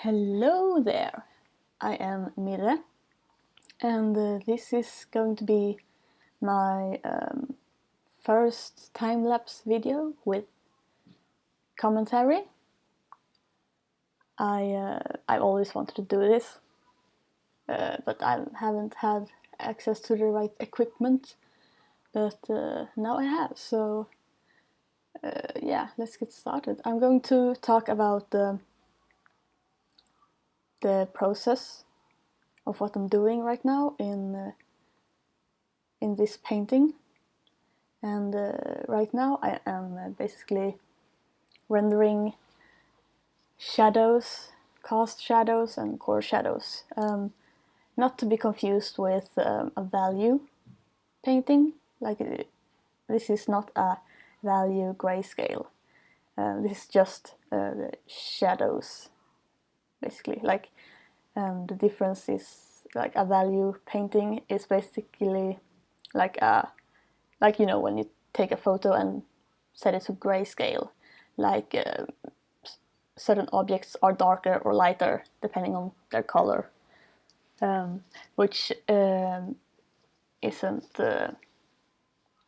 Hello there, I am Mirre, and this is going to be my first time-lapse video with commentary. I've always wanted to do this, but I haven't had access to the right equipment, but now I have, so yeah, let's get started. I'm going to talk about the process of what I'm doing right now in this painting, and right now I am basically rendering shadows, cast shadows and core shadows, not to be confused with a value painting. This is not a value grayscale. This is just the shadows, basically. The difference is a value painting is basically when you take a photo and set it to grayscale, certain objects are darker or lighter depending on their color, which isn't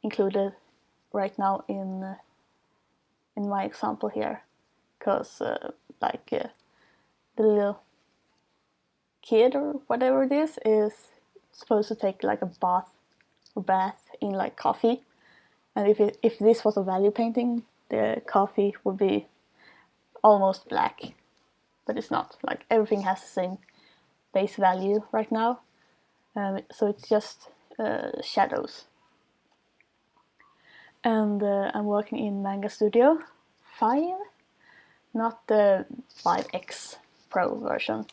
included right now in my example here, because the little kid or whatever it is supposed to take a bath in coffee, and if this was a value painting, the coffee would be almost black, but it's not. Everything has the same base value right now, so it's just shadows. And I'm working in Manga Studio 5, not the 5X Pro version,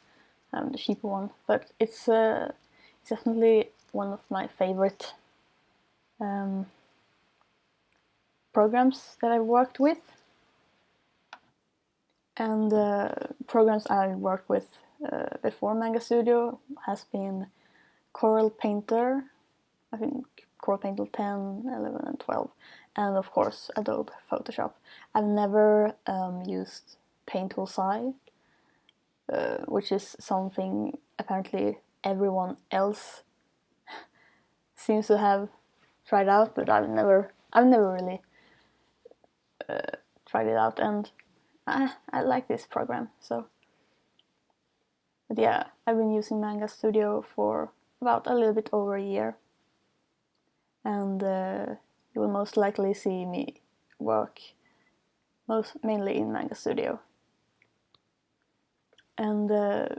the cheaper one, but it's definitely one of my favorite programs that I've worked with. And programs I worked with before Manga Studio has been Corel Painter, I think Corel Painter 10, 11 and 12, and of course Adobe Photoshop. I've never used Paint Tool Sai, which is something apparently everyone else seems to have tried out, but I've never really tried it out, and I like this program. But yeah, I've been using Manga Studio for about a little bit over a year, and you will most likely see me work mainly in Manga Studio. And the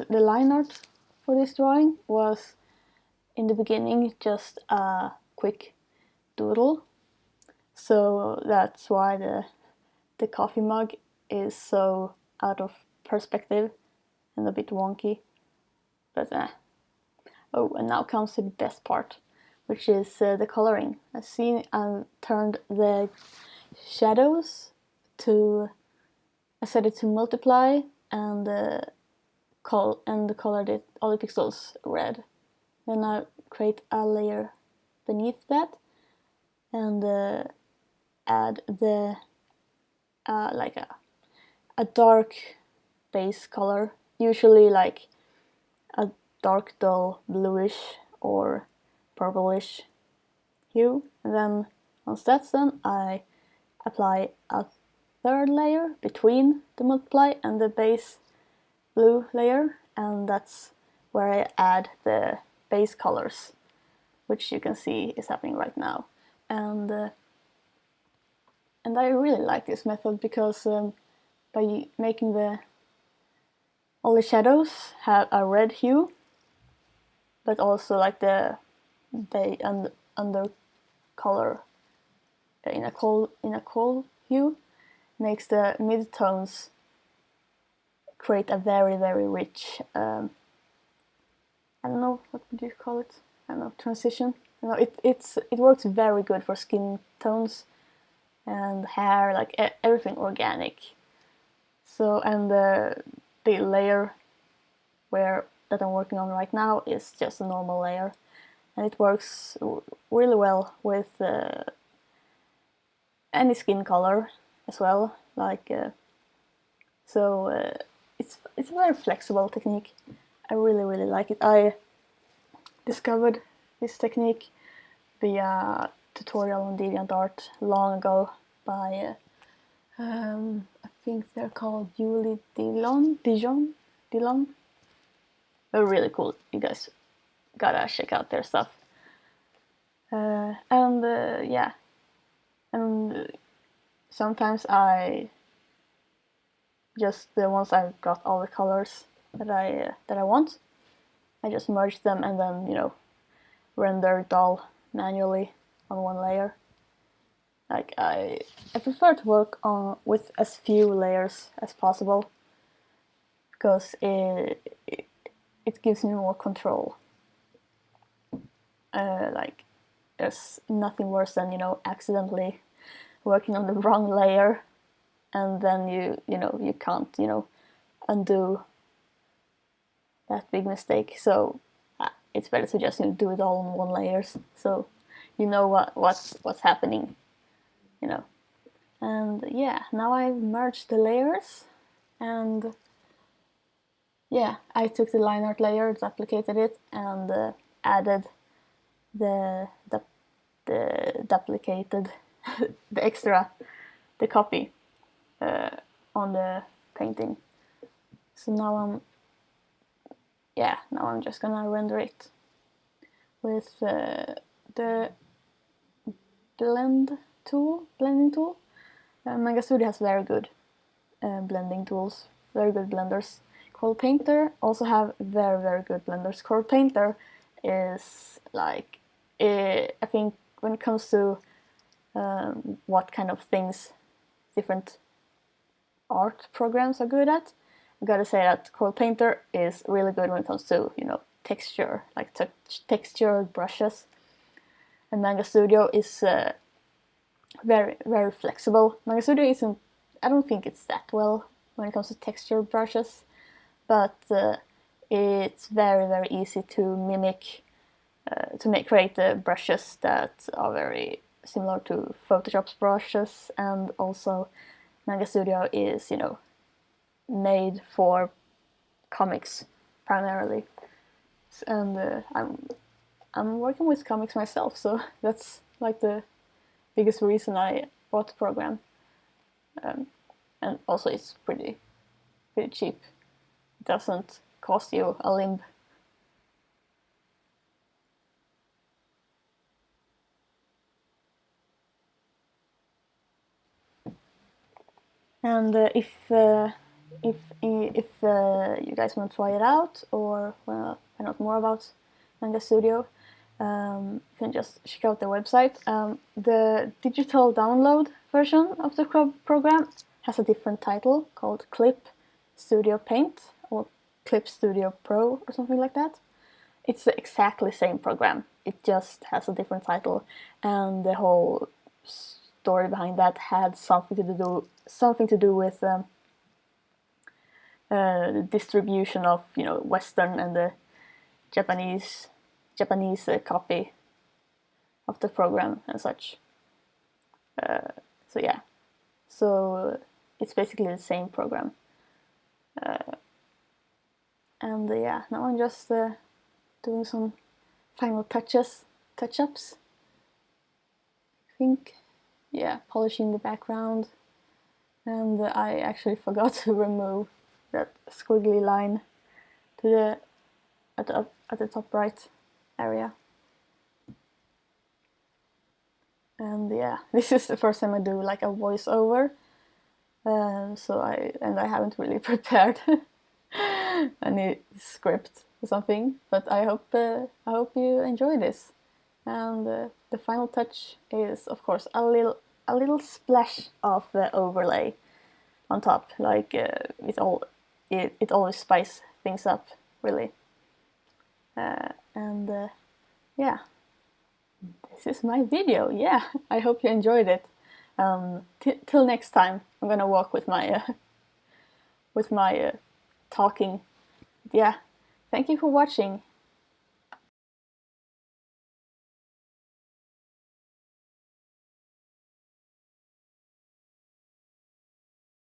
line art for this drawing was in the beginning just a quick doodle, so that's why the coffee mug is so out of perspective and a bit wonky, but oh, and now comes to the best part, which is the coloring. I've turned the shadows I set it to multiply, and colored it all the pixels red. Then I create a layer beneath that and add the a dark base color, usually a dark dull bluish or purplish hue. And then once that's done, I apply a third layer between the multiply and the base blue layer, and that's where I add the base colors, which you can see is happening right now. And I really like this method because by making all the shadows have a red hue, but also the under color in a cold hue, makes the mid-tones create a very, very rich, I don't know, what would you call it? I don't know, transition. It works very good for skin tones and hair, everything organic. So, and the layer that I'm working on right now is just a normal layer, and it works really well with any skin color as well. So it's a very flexible technique. I really like it. I discovered this technique via tutorial on DeviantArt long ago by I think they're called Julie Dijon. They're really cool. You guys gotta check out their stuff. Yeah, and sometimes I just once I've got all the colors that I want, I just merge them and then render it all manually on one layer. Like I prefer to work with as few layers as possible because it gives me more control. Like there's nothing worse than accidentally working on the wrong layer, and then you can't undo that big mistake. So it's better to just do it all in one layers, so you know what's happening, And yeah, now I've merged the layers, and yeah, I took the line art layer, duplicated it, and added the duplicated the copy on the painting. So now I'm just gonna render it with the blending tool. Manga Studio has very good blending tools, very good blenders. Coral Painter also have very good blenders. Coral Painter is like, I think when it comes to what kind of things different art programs are good at, I gotta say that Coral Painter is really good when it comes to texture, like textured brushes. And Manga Studio is very flexible. Manga Studio isn't, I don't think it's that well when it comes to texture brushes, but it's very easy to mimic, create brushes that are very similar to Photoshop's brushes. And also Manga Studio is made for comics primarily, and I'm working with comics myself, so that's like the biggest reason I bought the program. And also it's pretty cheap. It doesn't cost you a limb. And if you guys want to try it out or find out more about Manga Studio, you can just check out their website. The digital download version of the program has a different title called Clip Studio Paint or Clip Studio Pro or something like that. It's the exactly same program. It just has a different title, and the whole story behind that had something to do with the distribution of Western and the Japanese copy of the program and such. So it's basically the same program. And now I'm just doing some final touch-ups. I think, polishing the background, and I actually forgot to remove that squiggly line at the top right area. And this is the first time I do like a voiceover, so I haven't really prepared any script or something, but I hope you enjoy this. And the final touch is, of course, a little splash of overlay on top. Like it always spices things up, really. This is my video. I hope you enjoyed it. Till next time, I'm gonna walk with my talking. Thank you for watching,